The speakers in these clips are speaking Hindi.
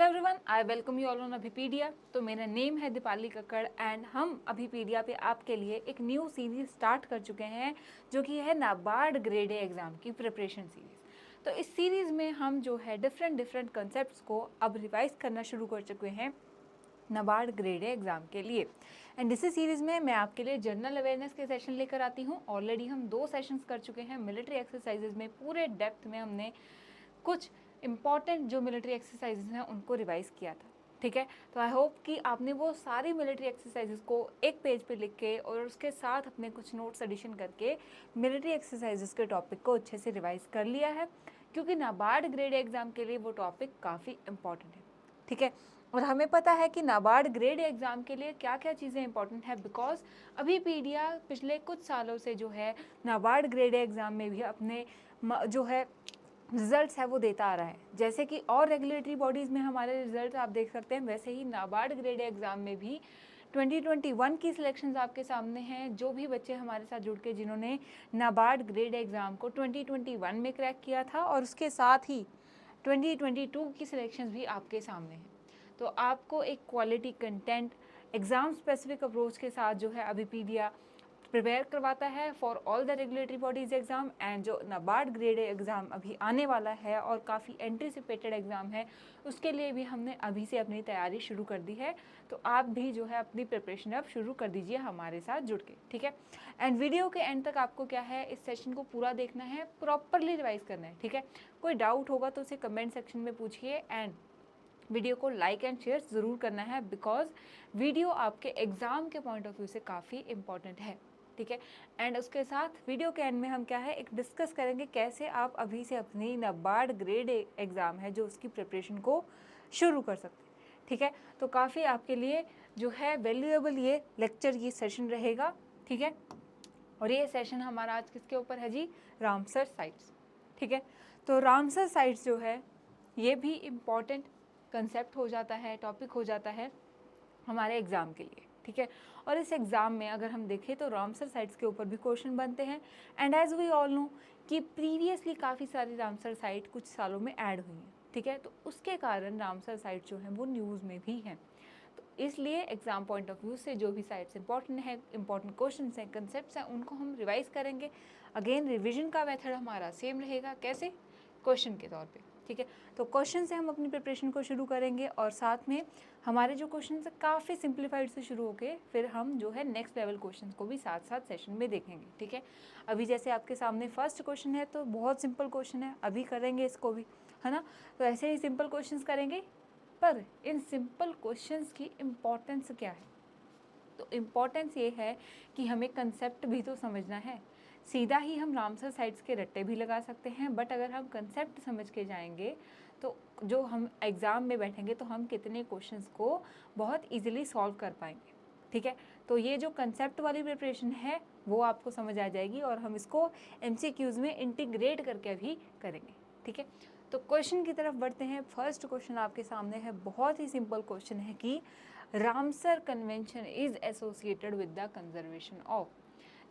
Hello everyone, I welcome you all on Abhipedia. तो मेरा नेम है दीपाली कक्कड़ एंड हम अभिपीडिया पे आपके लिए एक न्यू सीरीज स्टार्ट कर चुके हैं जो कि है नाबार्ड ग्रेड ए एग्ज़ाम की प्रिपरेशन सीरीज़। तो इस सीरीज़ में हम जो है डिफरेंट कंसेप्ट को अब रिवाइज करना शुरू कर चुके हैं नाबार्ड ग्रेड ए एग्ज़ाम के लिए। एंड इसी सीरीज़ में मैं आपके लिए जनरल अवेयरनेस के सेशन लेकर आती हूँ। ऑलरेडी हम 2 सेशंस कर चुके हैं। मिलिट्री एक्सरसाइजेज में पूरे डेप्थ में हमने कुछ इंपॉर्टेंट जो मिलिट्री एक्सरसाइजेज हैं उनको रिवाइज किया था। ठीक है, तो आई होप कि आपने वो सारी मिलिट्री एक्सरसाइजेज को एक पेज पे लिख के और उसके साथ अपने कुछ नोट्स एडिशन करके मिलिट्री एक्सरसाइजेज के टॉपिक को अच्छे से रिवाइज कर लिया है, क्योंकि नाबार्ड ग्रेड एग्ज़ाम के लिए वो टॉपिक काफ़ी इंपॉर्टेंट है। ठीक है, और हमें पता है कि नाबार्ड ग्रेड एग्ज़ाम के लिए क्या क्या चीज़ें इंपॉर्टेंट है, बिकॉज अभी पीडिया पिछले कुछ सालों से जो है नाबार्ड ग्रेड एग्ज़ाम में भी अपने जो है रिजल्ट्स है वो देता आ रहा है। जैसे कि और रेगुलेटरी बॉडीज़ में हमारे रिजल्ट आप देख सकते हैं, वैसे ही नाबार्ड ग्रेड एग्ज़ाम में भी 2021 की सिलेक्शंस आपके सामने हैं। जो भी बच्चे हमारे साथ जुड़ के जिन्होंने नाबार्ड ग्रेड एग्ज़ाम को 2021 में क्रैक किया था और उसके साथ ही 2022 की सिलेक्शंस भी आपके सामने हैं। तो आपको एक quality content exam specific approach के साथ जो है अभिपीडिया प्रिपेयर करवाता है for all the regulatory bodies exam. And जो नाबार्ड ग्रेड एग्ज़ाम अभी आने वाला है और काफ़ी एंटिसिपेटेड एग्ज़ाम है, उसके लिए भी हमने अभी से अपनी तैयारी शुरू कर दी है। तो आप भी जो है अपनी प्रिपरेशन अब शुरू कर दीजिए हमारे साथ जुड़ के। ठीक है, एंड वीडियो के एंड तक आपको क्या है, इस सेशन को पूरा देखना है, प्रॉपरली रिवाइज करना है। ठीक है, कोई डाउट होगा तो उसे कमेंट सेक्शन में पूछिए एंड वीडियो को लाइक एंड शेयर ज़रूर करना है, बिकॉज वीडियो आपके एग्ज़ाम के पॉइंट ऑफ व्यू से काफ़ी इंपॉर्टेंट है। ठीक है, एंड उसके साथ वीडियो के एंड में हम क्या है एक डिस्कस करेंगे कैसे आप अभी से अपनी नाबार्ड ग्रेड एग्ज़ाम है जो उसकी प्रिपरेशन को शुरू कर सकते हैं। ठीक है, तो काफ़ी आपके लिए जो है वैल्यूएबल ये लेक्चर, ये सेशन रहेगा। ठीक है, और ये सेशन हमारा आज किसके ऊपर है जी, रामसर साइट्स। ठीक है, तो रामसर साइट्स जो है ये भी इम्पॉर्टेंट कंसेप्ट हो जाता है, टॉपिक हो जाता है हमारे एग्ज़ाम के लिए। ठीक है, और इस एग्ज़ाम में अगर हम देखें तो रामसर साइट्स के ऊपर भी क्वेश्चन बनते हैं। And as we all know कि प्रीवियसली काफ़ी सारी रामसर साइट कुछ सालों में ऐड हुई हैं। ठीक है, तो उसके कारण रामसर साइट जो है वो न्यूज़ में भी हैं। तो इसलिए एग्ज़ाम पॉइंट ऑफ व्यू से जो भी साइट्स इंपॉर्टेंट है, इंपॉर्टेंट क्वेश्चन हैं, कंसेप्ट हैं, उनको हम रिवाइज करेंगे। अगेन रिविजन का मेथड हमारा सेम रहेगा, कैसे, क्वेश्चन के तौर पे। ठीक है, तो क्वेश्चन से हम अपनी प्रिपरेशन को शुरू करेंगे और साथ में हमारे जो क्वेश्चन काफ़ी सिंप्लीफाइड से शुरू होके फिर हम जो है नेक्स्ट लेवल क्वेश्चन को भी साथ साथ सेशन में देखेंगे। ठीक है, अभी जैसे आपके सामने फर्स्ट क्वेश्चन है तो बहुत सिंपल क्वेश्चन है, अभी करेंगे इसको भी, है ना। तो ऐसे ही सिंपल क्वेश्चन करेंगे, पर इन सिंपल क्वेश्चंस की इम्पोर्टेंस क्या है, तो इम्पोर्टेंस ये है कि हमें कंसेप्ट भी तो समझना है। सीधा ही हम रामसर साइट्स के रट्टे भी लगा सकते हैं, बट अगर हम कंसेप्ट समझ के जाएंगे तो जो हम एग्ज़ाम में बैठेंगे तो हम कितने क्वेश्चंस को बहुत इजीली सॉल्व कर पाएंगे। ठीक है, तो ये जो कंसेप्ट वाली प्रिपरेशन है वो आपको समझ आ जाएगी और हम इसको MCQs में इंटीग्रेट करके भी करेंगे। ठीक है, तो क्वेश्चन की तरफ बढ़ते हैं। फर्स्ट क्वेश्चन आपके सामने है, बहुत ही सिंपल क्वेश्चन है कि Ramsar convention is associated with the conservation of.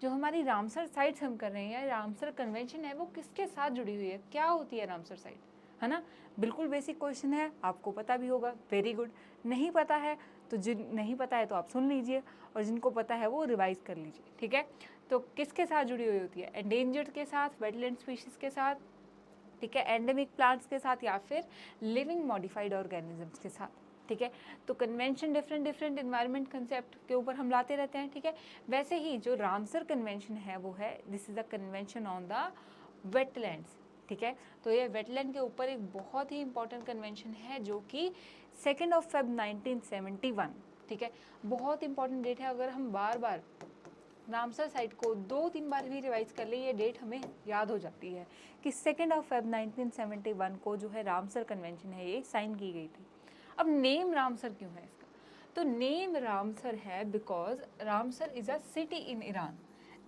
जो हमारी रामसर साइट्स हम कर रहे हैं, रामसर कन्वेंशन है, वो किसके साथ जुड़ी हुई है, क्या होती है रामसर साइट, है ना। बिल्कुल बेसिक क्वेश्चन है, आपको पता भी होगा, वेरी गुड। नहीं पता है तो जिन नहीं पता है तो आप सुन लीजिए और जिनको पता है वो रिवाइज कर लीजिए। ठीक है, तो किसके साथ जुड़ी हुई होती है, एंडेंजर्ड के साथ, वेटलैंड स्पीशीज़ के साथ, ठीक है, एंडेमिक प्लांट्स के साथ, या फिर लिविंग मॉडिफाइड ऑर्गेनिजम्स के साथ। ठीक है, तो कन्वेंशन डिफरेंट इन्वायरमेंट कंसेप्ट के ऊपर हम लाते रहते हैं। ठीक है, वैसे ही जो रामसर कन्वेंशन है वो है, this is the convention on the wetlands. ठीक है, तो ये वेटलैंड के ऊपर एक बहुत ही इंपॉर्टेंट कन्वेंशन है जो कि 2 Feb 1971। ठीक है, बहुत इंपॉर्टेंट डेट है। अगर हम बार बार रामसर साइट को 2-3 बार भी रिवाइज कर ले, ये डेट हमें याद हो जाती है कि 2 Feb 1971 को जो है रामसर कन्वेंशन है ये साइन की गई थी। अब नेम रामसर क्यों है इसका, तो नेम रामसर है because Ramsar is a city in Iran.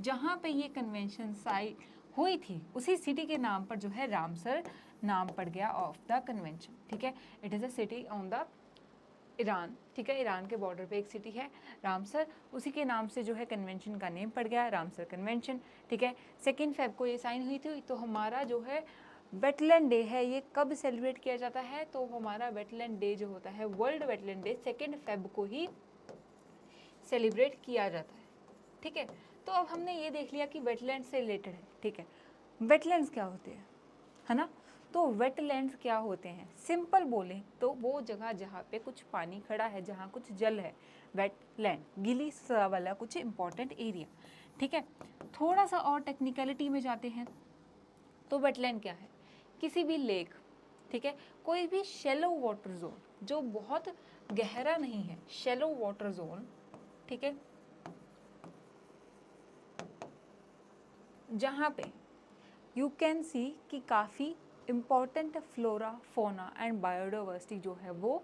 जहाँ पे ये कन्वेंशन साइन हुई थी उसी सिटी के नाम पर जो है रामसर नाम पड़ गया ऑफ द कन्वेंशन। ठीक है, it is a city on the Iran. ठीक है, ईरान के बॉर्डर पे एक सिटी है रामसर, उसी के नाम से जो है कन्वेंशन का नेम पड़ गया रामसर कन्वेंशन। ठीक है, 2 Feb को ये साइन हुई थी। तो हमारा जो है वेटलैंड डे है, ये कब सेलिब्रेट किया जाता है? तो हमारा वेटलैंड डे जो होता है, वर्ल्ड वेटलैंड डे 2 फेब को ही सेलिब्रेट किया जाता है। ठीक है, तो अब हमने ये देख लिया कि वेटलैंड से रिलेटेड है। ठीक है, वेटलैंड्स क्या होते हैं, है ना? तो वेटलैंड्स क्या होते हैं, सिंपल बोलें तो वो जगह जहाँ पे कुछ पानी खड़ा है, जहाँ कुछ जल है, वेटलैंड, गीली सतह वाला कुछ इंपॉर्टेंट एरिया। ठीक है, थोड़ा सा और टेक्निकलिटी में जाते हैं तो वेटलैंड क्या है? किसी भी लेक, ठीक है, कोई भी शैलो वाटर जोन जो बहुत गहरा नहीं है, शैलो वाटर जोन, ठीक है, जहाँ पे यू कैन सी कि काफ़ी important flora fauna and biodiversity जो है वो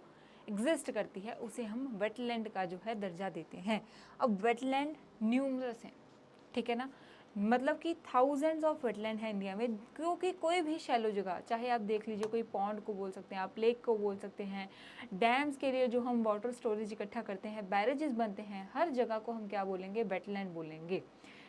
एग्जिस्ट करती है, उसे हम वेटलैंड का जो है दर्जा देते हैं। अब वेटलैंड न्यूमरस हैं, ठीक है ना, मतलब कि थाउजेंड्स ऑफ वेटलैंड है इंडिया में, क्योंकि कोई भी शैलो जगह, चाहे आप देख लीजिए, कोई पॉन्ड को बोल सकते हैं आप, लेक को बोल सकते हैं, डैम्स के लिए जो हम वाटर स्टोरेज इकट्ठा करते हैं, बैरेजेस बनते हैं, हर जगह को हम क्या बोलेंगे? वेटलैंड बोलेंगे।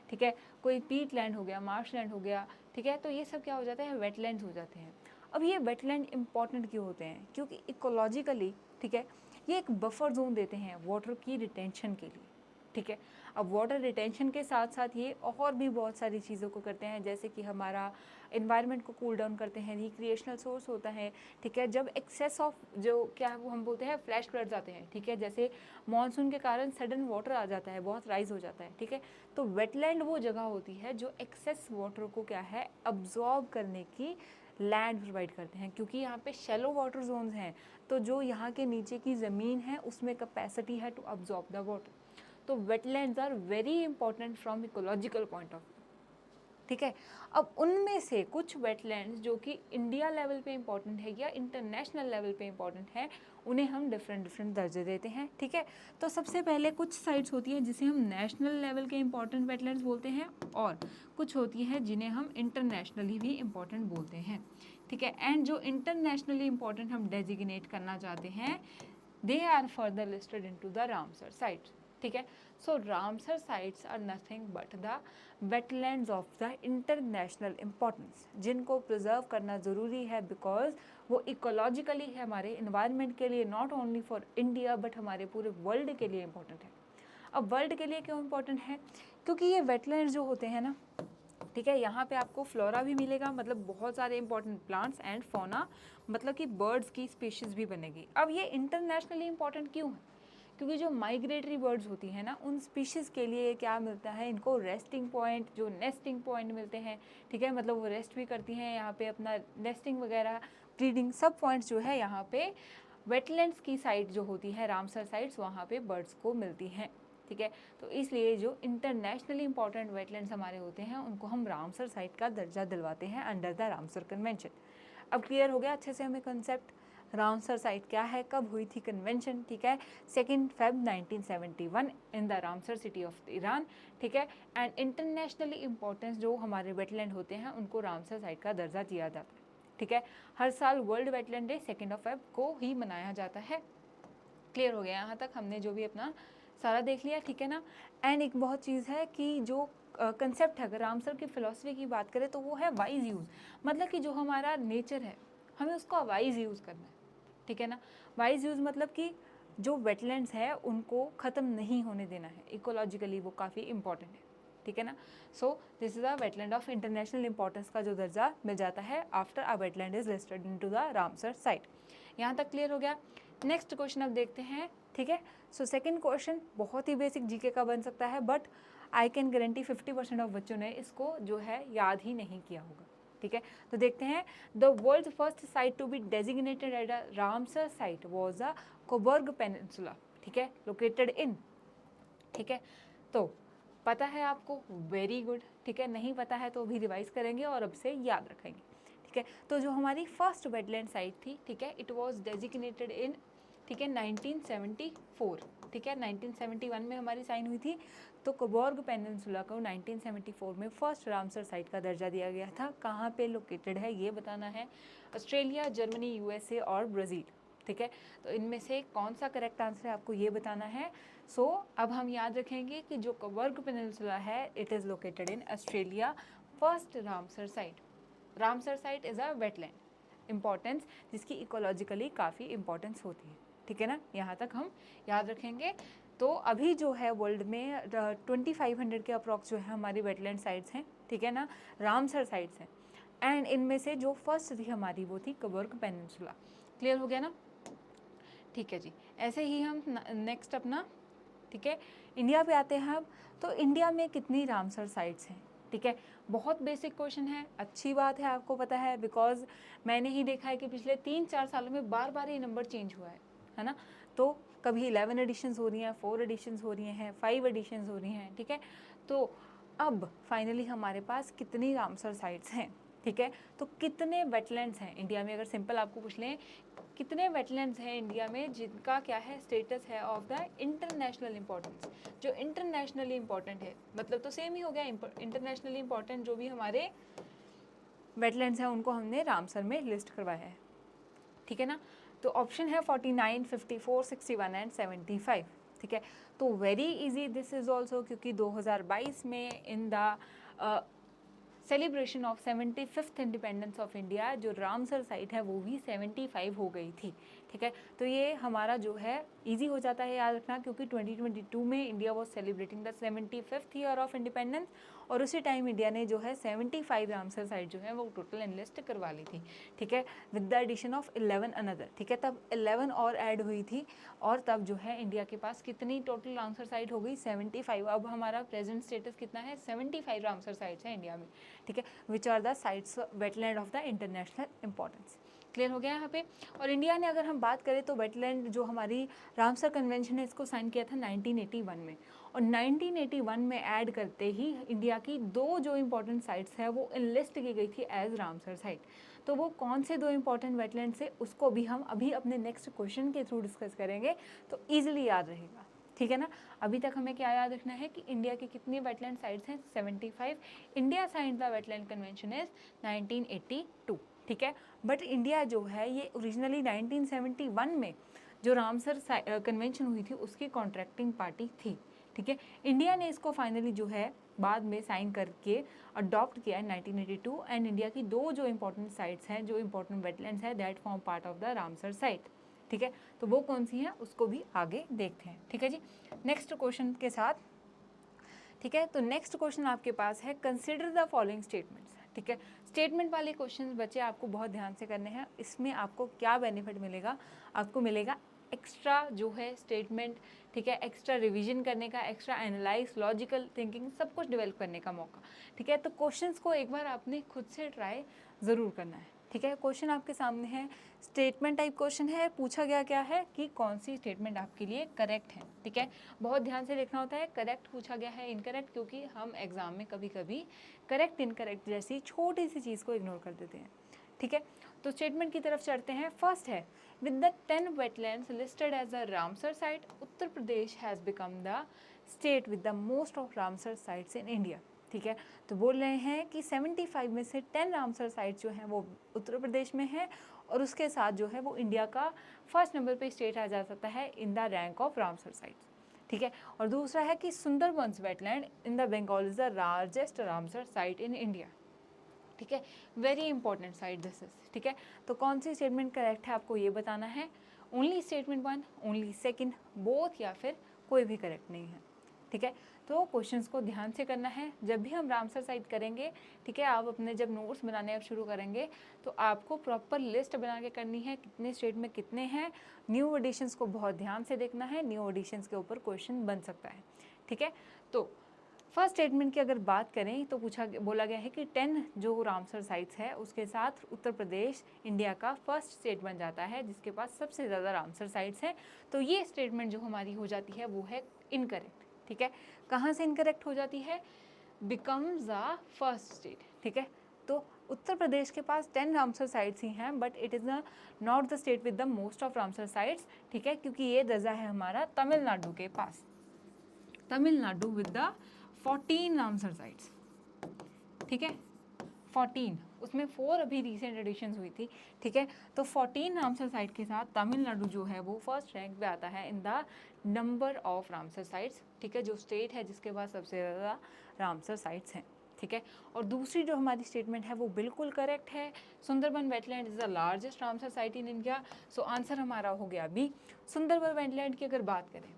ठीक है, कोई पीट लैंड हो गया, मार्श लैंड हो गया, ठीक है, तो ये सब क्या हो जाता है? वेटलैंड्स हो जाते हैं। अब ये वेटलैंड इंपॉर्टेंट क्यों होते हैं? क्योंकि इकोलॉजिकली, ठीक है, ये एक बफर जोन देते हैं वाटर की रिटेंशन के लिए। ठीक है, अब वाटर रिटेंशन के साथ साथ ये और भी बहुत सारी चीज़ों को करते हैं, जैसे कि हमारा इन्वायरमेंट को कूल डाउन करते हैं, रिक्रिएशनल सोर्स होता है। ठीक है, जब एक्सेस ऑफ जो क्या है वो हम बोलते हैं फ्लैश फ्लड्स आते हैं, ठीक है, जैसे मानसून के कारण सडन वाटर आ जाता है, बहुत राइज हो जाता है। ठीक है, तो वेटलैंड वो जगह होती है जो एक्सेस वाटर को क्या है अब्जॉर्ब करने की लैंड प्रोवाइड करते हैं, क्योंकि यहाँ पे शैलो वाटर जोन्स हैं, तो जो यहाँ के नीचे की ज़मीन है उसमें कैपेसिटी है टू अब्जॉर्ब द वाटर। तो wetlands are very important from ecological point of view. ठीक है, अब उनमें से कुछ वेटलैंड्स जो कि इंडिया लेवल पे इंपॉर्टेंट है या इंटरनेशनल लेवल पे इंपॉर्टेंट है, उन्हें हम डिफरेंट दर्जे देते हैं। ठीक है, तो सबसे पहले कुछ साइट्स होती हैं जिसे हम नेशनल लेवल के इंपॉर्टेंट वेटलैंड्स बोलते हैं, और कुछ होती हैं जिन्हें हम इंटरनेशनली भी इंपॉर्टेंट बोलते हैं। ठीक है, एंड जो इंटरनेशनली इंपॉर्टेंट हम डेजिग्नेट करना चाहते हैं, they are further listed into the Ramsar sites. ठीक है, so Ramsar sites are nothing but the wetlands of the international importance, जिनको प्रिजर्व करना ज़रूरी है, बिकॉज वो इकोलॉजिकली है हमारे इन्वायरमेंट के लिए, not only for India but हमारे पूरे वर्ल्ड के लिए इम्पोर्टेंट है। अब वर्ल्ड के लिए क्यों इम्पोर्टेंट है? क्योंकि ये वेटलैंड्स जो होते हैं ना, ठीक है, यहाँ पे आपको फ्लोरा भी मिलेगा, मतलब बहुत सारे इंपॉर्टेंट प्लांट्स, एंड फोना मतलब कि बर्ड्स की स्पीशीज़ भी बनेगी। अब ये इंटरनेशनली इंपॉर्टेंट क्यों है? क्योंकि जो माइग्रेटरी बर्ड्स होती हैं ना, उन स्पीशीज़ के लिए क्या मिलता है? इनको रेस्टिंग पॉइंट, जो नेस्टिंग पॉइंट मिलते हैं। ठीक है, मतलब वो रेस्ट भी करती हैं यहाँ पे, अपना नेस्टिंग वगैरह, ब्रीडिंग, सब पॉइंट्स जो है यहाँ पे वेटलैंड्स की साइट जो होती है, रामसर साइट्स, वहाँ पे बर्ड्स को मिलती हैं। ठीक है, तो इसलिए जो इंटरनेशनली इंपॉर्टेंट वेटलैंड्स हमारे होते हैं, उनको हम रामसर साइट का दर्जा दिलवाते हैं अंडर द रामसर कन्वेंशन। अब क्लियर हो गया अच्छे से हमें कंसेप्ट, रामसर साइट क्या है, कब हुई थी कन्वेंशन? ठीक है, 2 Feb 1971 in the Ramsar city of Iran. ठीक है, एंड इंटरनेशनली इंपॉर्टेंस जो हमारे वेटलैंड होते हैं, उनको रामसर साइट का दर्जा दिया जाता है। ठीक है, हर साल वर्ल्ड वेटलैंड डे 2 फेब को ही मनाया जाता है। क्लियर हो गया यहाँ तक? हमने जो भी अपना सारा देख लिया, ठीक है ना। एंड एक बहुत चीज़ है कि जो कंसेप्ट है, अगर रामसर की फ़िलॉसफी की बात करें तो वो है वाइज यूज़, मतलब कि जो हमारा नेचर है हमें उसका वाइज यूज़ करना है। ठीक है ना, वाइज यूज़ मतलब कि जो वेटलैंड्स है उनको ख़त्म नहीं होने देना है, इकोलॉजिकली वो काफ़ी इंपॉर्टेंट है। ठीक है ना, so this is a wetland of international importance का जो दर्जा मिल जाता है after a wetland is listed into the Ramsar site. यहाँ तक क्लियर हो गया? नेक्स्ट क्वेश्चन अब देखते हैं। ठीक है, सो सेकंड क्वेश्चन बहुत ही बेसिक जीके का बन सकता है, but I can guarantee 50% of बच्चों ने इसको जो है याद ही नहीं किया होगा। ठीक है, तो देखते हैं। The world first site to be designated at a Ramsar site was a Cobourg peninsula. ठीक है, लोकेटेड इन, ठीक है, तो पता है आपको, वेरी गुड। ठीक है, नहीं पता है तो भी रिवाइज करेंगे और अब से याद रखेंगे। ठीक है, तो जो हमारी फर्स्ट वेटलैंड साइट थी, ठीक है, इट वाज डेजिग्नेटेड इन, ठीक है, 1974। ठीक है, 1971 में हमारी साइन हुई थी, तो कोबर्ग पेनिनसुला को 1974 में फर्स्ट रामसर साइट का दर्जा दिया गया था। कहाँ पे लोकेटेड है ये बताना है, ऑस्ट्रेलिया, जर्मनी, यूएसए और ब्राज़ील। ठीक है, तो इनमें से कौन सा करेक्ट आंसर है आपको ये बताना है। सो अब हम याद रखेंगे कि जो कोबर्ग पेनिनसुला है, it is located in Australia, first Ramsar site. Ramsar site is a wetland importance जिसकी इकोलॉजिकली काफ़ी इम्पोर्टेंस होती है, ठीक है ना, यहाँ तक हम याद रखेंगे। तो अभी जो है वर्ल्ड में 2500 के अप्रॉक्स जो है हमारी वेटलैंड साइट्स हैं, ठीक है ना, रामसर साइट्स हैं। एंड इनमें से जो फर्स्ट थी हमारी वो थी कबर्ग पेनिनसुला। क्लियर हो गया ना, ठीक है जी। ऐसे ही हम नेक्स्ट अपना, ठीक है, इंडिया पे आते हैं अब। तो इंडिया में कितनी रामसर साइट्स हैं, ठीक है, बहुत बेसिक क्वेश्चन है, अच्छी बात है आपको पता है, बिकॉज मैंने ही देखा है कि पिछले 3-4 सालों में बार बार ये नंबर चेंज हुआ है ना। तो कभी 11 एडिशंस हो रही हैं, 4 एडिशंस हो रही हैं, 5 एडिशंस हो रही हैं, ठीक है। तो अब फाइनली हमारे पास कितनी रामसर साइट्स हैं, ठीक है। तो कितने वेटलैंड्स हैं इंडिया में, अगर सिंपल आपको पूछ लें कितने वेटलैंड्स हैं इंडिया में जिनका क्या है स्टेटस है ऑफ द इंटरनेशनल इंपॉर्टेंस, जो इंटरनेशनली इंपॉर्टेंट है, मतलब तो सेम ही हो गया, इंटरनेशनली इंपॉर्टेंट जो भी हमारे वेटलैंड्स हैं उनको हमने रामसर में लिस्ट करवाया है, ठीक है ना। तो ऑप्शन है 49, 54, 61 एंड 75, ठीक है। तो very easy this is also, क्योंकि 2022 में in the celebration of 75th independence of India जो रामसर साइट है वो भी 75 हो गई थी, ठीक है। तो ये हमारा जो है इजी हो जाता है याद रखना, क्योंकि 2022 में India was celebrating the 75th year of independence, और उसी टाइम इंडिया ने जो है 75 रामसर साइट जो है वो टोटल एनलिस्ट करवा ली थी, ठीक है, with the addition of 11 another, ठीक है। तब 11 और ऐड हुई थी, और तब जो है इंडिया के पास कितनी टोटल रामसर साइट हो गई 75। अब हमारा प्रेजेंट स्टेटस कितना है 75 रामसर साइट्स है इंडिया में, ठीक है, which are the sites wetland of the international importance. Clear हो गया यहाँ पे। और इंडिया ने अगर हम बात करें तो वेटलैंड जो हमारी रामसर कन्वेंशन है इसको साइन किया था 1981 में, और 1981 में ऐड करते ही इंडिया की 2 जो इंपॉर्टेंट साइट्स है वो लिस्ट की गई थी एज रामसर साइट। तो वो कौन से 2 इंपॉर्टेंट वेटलैंड से उसको भी हम अभी अपने नेक्स्ट क्वेश्चन के थ्रू डिस्कस करेंगे, तो ईजिली याद रहेगा, ठीक है ना। अभी तक हमें क्या याद रखना है कि इंडिया की कितनी वेटलैंड साइट्स हैं 75, India signed the wetland convention is 1982, ठीक है। बट इंडिया जो है ये ओरिजिनली 1971 में जो रामसर कन्वेंशन हुई थी उसकी कॉन्ट्रैक्टिंग पार्टी थी, ठीक है। इंडिया ने इसको फाइनली जो है बाद में साइन करके अडॉप्ट किया है 1982, एंड इंडिया की 2 जो इंपॉर्टेंट साइट्स हैं, जो इंपॉर्टेंट वेटलैंड्स है that form part of the Ramsar site, ठीक है। तो वो कौन सी हैं उसको भी आगे देखते हैं, ठीक है जी। नेक्स्ट क्वेश्चन के साथ, ठीक है, तो नेक्स्ट क्वेश्चन आपके पास है कंसिडर द फॉलोइंग स्टेटमेंट्स, ठीक है। स्टेटमेंट वाले क्वेश्चंस बच्चे आपको बहुत ध्यान से करने हैं। इसमें आपको क्या बेनिफिट मिलेगा, आपको मिलेगा एक्स्ट्रा जो है स्टेटमेंट, ठीक है, एक्स्ट्रा रिवीजन करने का, एक्स्ट्रा एनालाइज, लॉजिकल थिंकिंग, सब कुछ डेवलप करने का मौका, ठीक है। तो क्वेश्चंस को एक बार आपने खुद से ट्राई ज़रूर करना है, ठीक है। क्वेश्चन आपके सामने है, स्टेटमेंट टाइप क्वेश्चन है, पूछा गया क्या है कि कौन सी स्टेटमेंट आपके लिए करेक्ट है, ठीक है। बहुत ध्यान से देखना होता है, करेक्ट पूछा गया है इनकरेक्ट, क्योंकि हम एग्जाम में कभी कभी करेक्ट इनकरेक्ट जैसी छोटी सी चीज़ को इग्नोर कर देते हैं, ठीक है। तो स्टेटमेंट की तरफ चढ़ते हैं। फर्स्ट है, with the 10 wetlands listed as a Ramsar site, Uttar Pradesh has become the state with the most of Ramsar sites in India, ठीक है। तो बोल रहे हैं कि 75 में से 10 रामसर साइट्स जो हैं वो उत्तर प्रदेश में है, और उसके साथ जो है वो इंडिया का फर्स्ट नंबर पे स्टेट आ जा सकता है in the rank of Ramsar sites, ठीक है। और दूसरा है कि Sundarbans wetland in the Bengal is the largest Ramsar site in India, ठीक है, very important site this is, ठीक है। तो कौन सी स्टेटमेंट करेक्ट है आपको ये बताना है, only statement 1, only second, both, या फिर कोई भी करेक्ट नहीं है, ठीक है। तो क्वेश्चंस को ध्यान से करना है जब भी हम रामसर साइट करेंगे, ठीक है। आप अपने जब नोट्स बनाने अब शुरू करेंगे तो आपको प्रॉपर लिस्ट बना के करनी है, कितने स्टेट में कितने हैं। न्यू एडिशंस को बहुत ध्यान से देखना है, न्यू एडिशंस के ऊपर क्वेश्चन बन सकता है, ठीक है। तो फर्स्ट स्टेटमेंट की अगर बात करें तो बोला गया है कि 10 जो रामसर साइट्स है उसके साथ उत्तर प्रदेश इंडिया का फर्स्ट स्टेट बन जाता है जिसके पास सबसे ज़्यादा रामसर साइट्स हैं। तो ये स्टेटमेंट जो हमारी हो जाती है वो है इनकरेक्ट, ठीक है। कहाँ से इनकरेक्ट हो जाती है, बिकम्स द फर्स्ट स्टेट, ठीक है। तो उत्तर प्रदेश के पास 10 रामसर साइट्स ही हैं, but it is not the state with the most of Ramsar sites, ठीक है, क्योंकि ये दर्जा है हमारा तमिलनाडु के पास, Tamil Nadu with the 14 Ramsar sites, ठीक है, 14, उसमें 4 अभी रिसेंट एडिशंस हुई थी, ठीक है। तो 14 रामसर साइट के साथ तमिलनाडु जो है वो फर्स्ट रैंक पे आता है in the number of Ramsar sites, ठीक है, जो स्टेट है जिसके पास सबसे ज़्यादा रामसर साइट्स हैं, ठीक है। और दूसरी जो हमारी स्टेटमेंट है वो बिल्कुल करेक्ट है, Sundarban wetland is the largest Ramsar site in India. So answer हमारा हो गया बी। सुंदरबन वेटलैंड की अगर बात करें,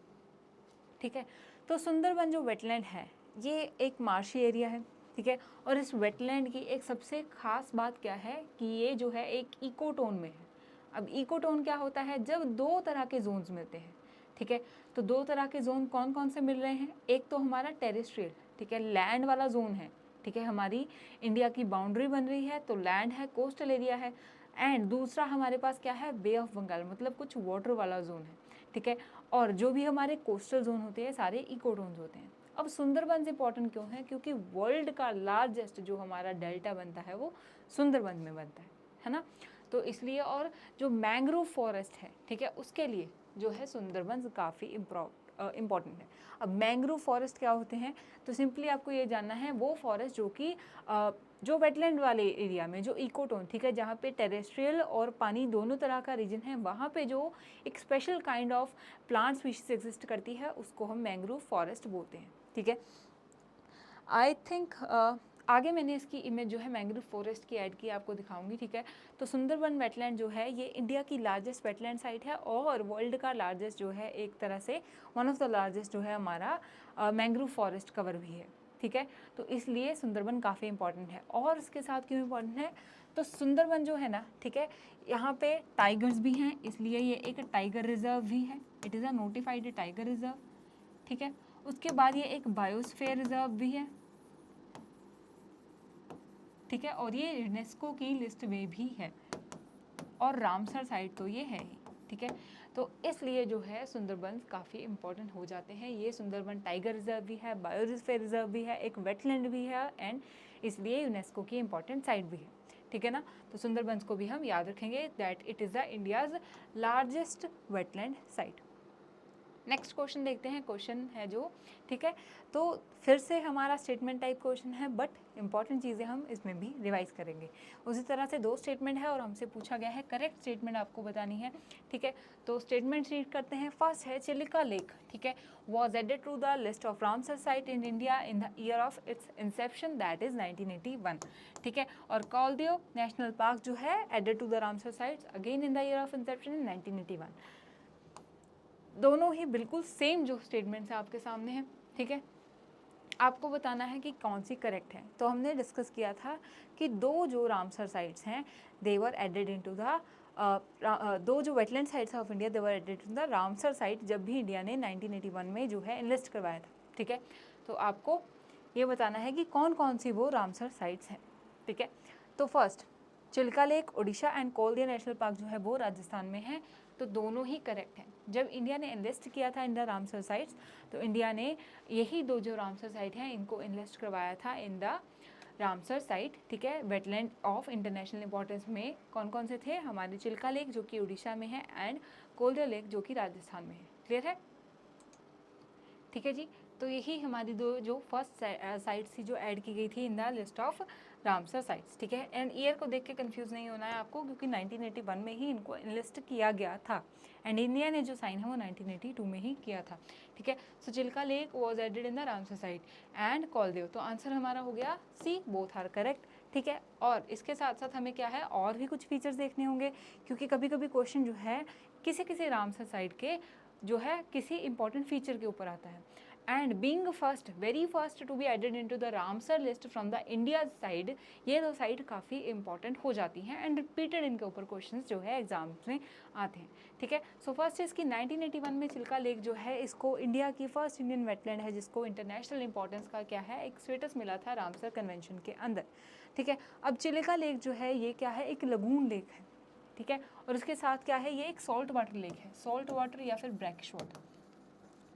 ठीक है, तो सुंदरबन जो वेटलैंड है ये एक मार्शी एरिया है, ठीक है। और इस वेटलैंड की एक सबसे खास बात क्या है कि ये जो है एक इकोटोन में है। अब इकोटोन क्या होता है, जब दो तरह के जोन्स मिलते हैं, ठीक है। तो दो तरह के जोन कौन कौन से मिल रहे हैं, एक तो हमारा टेरेस्ट्रियल, ठीक है, लैंड वाला जोन है, ठीक है, हमारी इंडिया की बाउंड्री बन रही है तो लैंड है, कोस्टल एरिया है। एंड दूसरा हमारे पास क्या है, बे ऑफ बंगाल, मतलब कुछ वाटर वाला जोन है, ठीक है। और जो भी हमारे कोस्टल जोन होते हैं सारे इकोटोन्स होते हैं। अब सुंदरबन इंपॉर्टेंट क्यों है, क्योंकि वर्ल्ड का लार्जेस्ट जो हमारा डेल्टा बनता है वो सुंदरबन में बनता है ना, तो इसलिए। और जो मैंग्रोव फॉरेस्ट है, ठीक है, उसके लिए जो है सुंदरबन काफ़ी इम्पॉर्टेंट है। अब मैंग्रोव फॉरेस्ट क्या होते हैं, तो सिंपली आपको ये जानना है वो फॉरेस्ट जो कि जो वेटलैंड वाले एरिया में जो इकोटोन, ठीक है, जहाँ पे टेरेस्ट्रियल और पानी दोनों तरह का रीजन है, वहाँ पे जो एक special kind of plant species exist करती है उसको हम मैंग्रोव फॉरेस्ट बोलते हैं, ठीक है। आई थिंक आगे मैंने इसकी इमेज जो है मैंग्रोव फॉरेस्ट की ऐड की, आपको दिखाऊंगी, ठीक है। तो सुंदरबन वेटलैंड जो है ये इंडिया की लार्जेस्ट वेटलैंड साइट है और वर्ल्ड का लार्जेस्ट जो है, एक तरह से वन ऑफ द लार्जेस्ट जो है हमारा मैंग्रोव फॉरेस्ट कवर भी है, ठीक है। तो इसलिए सुंदरबन काफ़ी इंपॉर्टेंट है। और इसके साथ क्यों इंपॉर्टेंट है, तो सुंदरबन जो है ना, ठीक है, यहाँ पे टाइगर्स भी हैं, इसलिए ये एक टाइगर रिजर्व भी है, it is a notified tiger reserve, ठीक है। उसके बाद ये एक बायोस्फीयर रिजर्व भी है, ठीक है, और ये यूनेस्को की लिस्ट में भी है, और रामसर साइट तो ये है ही, ठीक है। तो इसलिए जो है सुंदरबन काफ़ी इंपॉर्टेंट हो जाते हैं। ये सुंदरबन टाइगर रिजर्व भी है, बायोस्फीयर रिजर्व भी है, एक वेटलैंड भी है, एंड इसलिए यूनेस्को की इंपॉर्टेंट साइट भी है, ठीक है ना। तो सुंदरबंस को भी हम याद रखेंगे that it is the India's largest wetland site. Next question देखते हैं, क्वेश्चन है जो, ठीक है, तो फिर से हमारा स्टेटमेंट टाइप क्वेश्चन है, बट इंपॉर्टेंट चीज़ें हम इसमें भी रिवाइज करेंगे। उसी तरह से दो स्टेटमेंट है और हमसे पूछा गया है करेक्ट स्टेटमेंट आपको बतानी है, ठीक है। तो स्टेटमेंट रीड करते हैं। फर्स्ट है चिलिका लेक, ठीक है, was added to the list of Ramsar site in India in the year of its inception, that is 1981, ठीक है। और कॉलदेव नेशनल पार्क जो है added to the Ramsar sites again in the year of inception in 1981। दोनों ही बिल्कुल सेम जो स्टेटमेंट्स हैं आपके सामने हैं, ठीक है। आपको बताना है कि कौन सी करेक्ट है। तो हमने डिस्कस किया था कि दो जो रामसर साइट्स हैं they were added into the दो जो wetland sites of India they were added to the Ramsar site जब भी इंडिया ने 1981 में जो है इनलिस्ट करवाया था, ठीक है। तो आपको ये बताना है कि कौन कौन सी वो रामसर साइट्स हैं, ठीक है। तो first Chilika lake Orissa and Keoladeo national park जो है वो राजस्थान में है, तो दोनों ही करेक्ट हैं। जब इंडिया ने इनलिस्ट किया था इन द रामसर साइट्स, तो इंडिया ने यही दो जो रामसर साइट हैं इनको इनलिस्ट करवाया था इन द रामसर साइट, ठीक है। वेटलैंड ऑफ इंटरनेशनल इंपॉर्टेंस में कौन कौन से थे, हमारे चिल्का लेक जो कि उड़ीसा में है एंड कोलदिया लेक जो कि राजस्थान में है। क्लियर है, ठीक है जी। तो यही हमारी दो जो फर्स्ट साइट्स थी जो ऐड की गई थी in the list of Ramsar sites, ठीक है। एंड ईयर को देख के कंफ्यूज नहीं होना है आपको, क्योंकि 1981 में ही इनको इनलिस्ट किया गया था एंड इंडिया ने जो साइन है वो 1982 में ही किया था, ठीक है। So Chilika lake was added in the Ramsar site and Keoladeo, तो आंसर हमारा हो गया सी, बोथ आर करेक्ट, ठीक है। और इसके साथ साथ हमें क्या है और भी कुछ फीचर्स देखने होंगे, क्योंकि कभी कभी क्वेश्चन जो है किसी किसी रामसर साइट के जो है किसी इंपॉर्टेंट फीचर के ऊपर आता है, and being first very first to be added into the Ramsar list from the India side, ये दो साइड काफ़ी इंपॉर्टेंट हो जाती हैं एंड रिपीटेड इनके ऊपर क्वेश्चंस जो है एग्जाम्स में आते हैं, ठीक है। सो फर्स्ट इसकी 1981 में चिल्का लेक जो है इसको इंडिया की फर्स्ट इंडियन वेटलैंड है जिसको इंटरनेशनल इंपॉर्टेंस का क्या है एक स्टेटस मिला था रामसर कन्वेंशन के अंदर, ठीक है। अब चिल्का लेक जो है ये क्या है, एक लगून लेक है, ठीक है। और उसके साथ क्या है, ये एक सॉल्ट वाटर लेक है, सॉल्ट वाटर या फिर ब्रैकिश वाटर,